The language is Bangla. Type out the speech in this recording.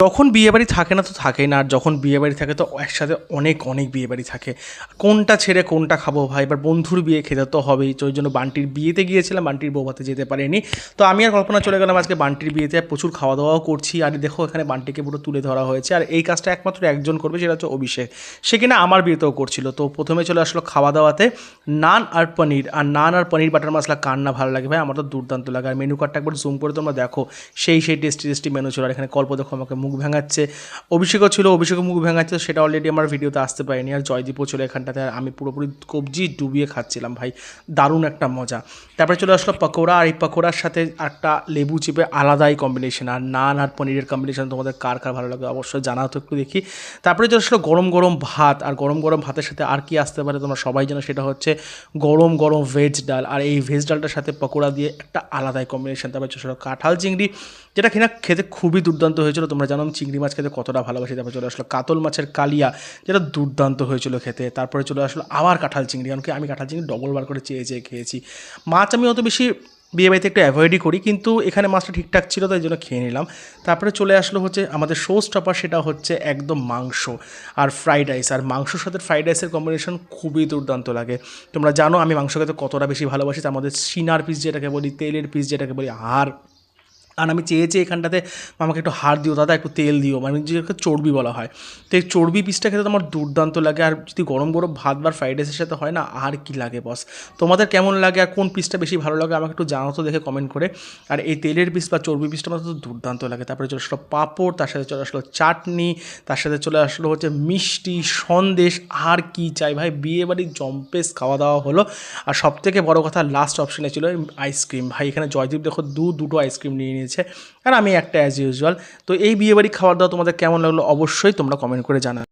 যখন বিয়েবাড়ি থাকে না তো থাকেই না, আর যখন বিয়েবাড়ি থাকে তো একসাথে অনেক অনেক বিয়েবাড়ি থাকে। কোনটা ছেড়ে কোনটা খাবো ভাই, এবার বন্ধুর বিয়ে খেতে তো হবেই। তো ওই জন্য বান্টির বিয়েতে গিয়েছিলাম, বান্টির বৌভাতে যেতে পারিনি। তো আমি আর কল্পনা চলে গেলাম আজকে বান্টির বিয়েতে, প্রচুর খাওয়া দাওয়াও করছি। আর দেখো এখানে বান্টিকে পুরো তুলে ধরা হয়েছে, আর এই কাজটা একমাত্র একজন করবে, সেটা হচ্ছে অভিষেক। সে কিনা আমার বিয়েতেও করছিল। তো প্রথমে চলে আসলো খাওয়া দাওয়াতে নান আর পনির, আর নান আর পনির বাটার মশলা কার না ভালো লাগে ভাই, আমার তো দুর্দান্ত লাগে। আর মেনু কার্ডটা একবার জুম করে তোমরা দেখো, সেই টেস্টি টেস্টি মেনু ছিল। আর এখানে কল্প দেখো আমাকে মুখ ভাঙাচ্ছে, অভিষেকও ছিল, অভিষেকও মুখ ভাঙাচ্ছে, সেটা অলরেডি আমার ভিডিওতে আসতে পারেনি। আর জয়দীপও ছিল এখানটাতে, আর আমি পুরোপুরি কবজি ডুবিয়ে খাচ্ছিলাম ভাই, দারুণ একটা মজা। তারপরে চলে আসলো পকোড়া, আর এই পকোড়ার সাথে একটা লেবু চিপে আলাদাই কম্বিনেশন। আর নান আর পনিরের কম্বিনেশন তোমাদের কার কার ভালো লাগে অবশ্যই জানাও তো একটু দেখি। তারপরে চলে আসলো গরম গরম ভাত, আর গরম গরম ভাতের সাথে আর কি আসতে পারে তোমরা সবাই জানো, সেটা হচ্ছে গরম গরম ভেজ ডাল। আর এই ভেজ ডালটার সাথে পকোড়া দিয়ে একটা আলাদাই কম্বিনেশন। তারপরে চলে আসলো কাঁঠাল চিংড়ি, যেটা কিনা খেতে খুবই দুর্দান্ত হয়েছিল। তোমরা জানো আমি চিংড়ি মাছ খেতে কতটা ভালোবাসি। তারপরে চলে আসলো কাতল মাছের কালিয়া, যেটা দুর্দান্ত হয়েছিল খেতে। তারপরে চলে আসলো আবার কাঁঠাল চিংড়ি, কারণ কি আমি কাঁঠাল চিংড়ি ডবল বার করে চেয়ে চেয়ে খেয়েছি। মাছ আমি অত বেশি বিয়েবাড়িতে একটু অ্যাভয়েডই করি, কিন্তু এখানে মাছটা ঠিকঠাক ছিল তাই জন্য খেয়ে নিলাম। তারপরে চলে আসলো হচ্ছে আমাদের শো স্টপার, সেটা হচ্ছে একদম মাংস আর ফ্রাইড রাইস। আর মাংসর সাথে ফ্রাইড রাইসের কম্বিনেশন খুবই দুর্দান্ত লাগে। তোমরা জানো আমি মাংস খেতে কতটা বেশি ভালোবাসি। তার মধ্যে সিনার পিস যেটাকে বলি, তেলের পিস যেটাকে বলি, হাড়। আর আমি চেয়েছি এখানটাতে আমাকে একটু হাড় দিও দাদা, একটু তেল দিও, মানে যেটাকে চর্বি বলা হয়। তো এই চর্বি পিসটা খেতে তো আমার দুর্দান্ত লাগে। আর যদি গরম গরম ভাত বা ফ্রাইড রাইসের সাথে হয় না, আর কি লাগে বস। তোমাদের কেমন লাগে আর কোন পিসটা বেশি ভালো লাগে আমাকে একটু জানাও তো দেখে কমেন্ট করে। আর এই তেলের পিস বা চর্বি পিসটা আমার তো দুর্দান্ত লাগে। তারপরে চলে আসলো পাঁপড়, তার সাথে চলে আসলো চাটনি, তার সাথে চলে আসলো হচ্ছে মিষ্টি সন্দেশ। আর কি চাই ভাই, বিয়েবাড়ির জম্পেস খাওয়া দাওয়া হলো। আর সবথেকে বড় কথা লাস্ট অপশানে ছিল আইসক্রিম। ভাই এখানে জয়দীপ দেখো দুটো আইসক্রিম নিয়ে নিয়েছে, আর আমি একটা অ্যাজ ইউজুয়াল। তো এই বিয়েবাড়ি খাওয়ার দাওয়া তোমাদের কেমন লাগলো অবশ্যই তোমরা কমেন্ট করে জানাও।